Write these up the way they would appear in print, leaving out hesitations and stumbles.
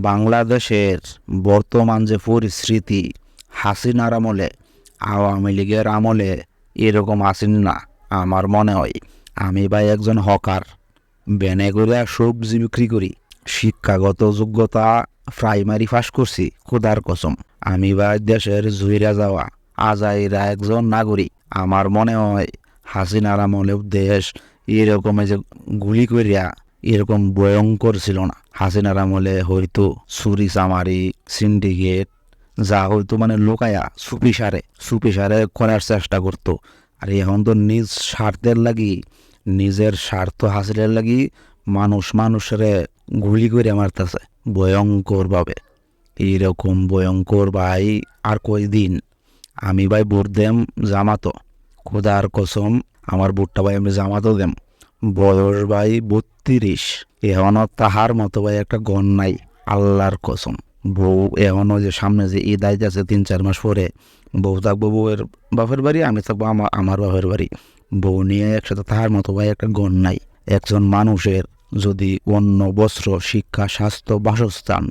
বাংলাদেশের বর্তমান যে পরিস্থিতি, হাসিনার আমলে, আওয়ামী লীগের আমলে এরকম আসেন না আমার মনে হয়। আমি ভাই একজন হকার, ভ্যানে করে সবজি বিক্রি করি। শিক্ষাগত যোগ্যতা প্রাইমারি পাস করছি, খোদার কসম। আমি ভাই দেশের জুইরা যাওয়া আজাইরা একজন নাগরিক। আমার মনে হয় হাসিনার আমলেও দেশ এরকম যে গুলি করিয়া এরকম ভয়ঙ্কর ছিল না। হাসিনার আমলে হয়তো চুরি চামারি সিন্ডিকেট যা হয়তো মানে লোকায়া সুপিসারে করার চেষ্টা করতো। আর এখন তো নিজ স্বার্থের লাগি, নিজের স্বার্থ হাসিলের লাগি মানুষরে গুলি করে মারতেছে ভয়ঙ্কর ভাবে। এইরকম ভয়ঙ্কর ভাই আর কয়দিন। আমি ভাই ভোট দেম জামাতো, খোদার কসম আমার ভোটটা ভাই আমি জামাতো দেম। বয়স ভাই 32, এখনও তাহার মতো ভাই একটা গণ নাই, আল্লাহর কসম। বউ এখনও যে সামনে যে ঈদ আইতাছে 3-4 মাস পরে, বউ থাকবো বউয়ের বাপের বাড়ি, আমি থাকবো আমার বাপের বাড়ি। বউ নিয়ে একসাথে তাহার মতো ভাই একটা গণ নাই। একজন মানুষের যদি অন্ন বস্ত্র শিক্ষা স্বাস্থ্য বাসস্থান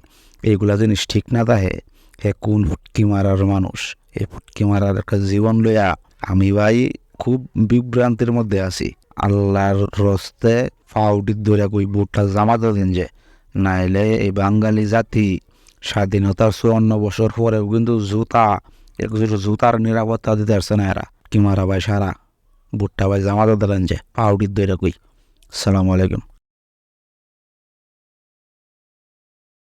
এইগুলা জিনিস ঠিক না থাকে, হে কোন ফুটকি মারার মানুষ। এই ফুটকি মারার একটা জীবন লইয়া আমি ভাই খুব বিভ্রান্তির মধ্যে আছি। আল্লাহর রস্তে ফাউডির ধরে কই বুটটা জামাতে দিন যে, নাইলে এই বাঙালি জাতি স্বাধীনতার 54 বছর পরেও কিন্তু জুতার নিরাপত্তা দিতে পারছে না এরা। কি মারা ভাই সারা বুটটা ভাই জামাতে দিলেন যে, ফাউডির ধরে কই। আসসালামু আলাইকুম।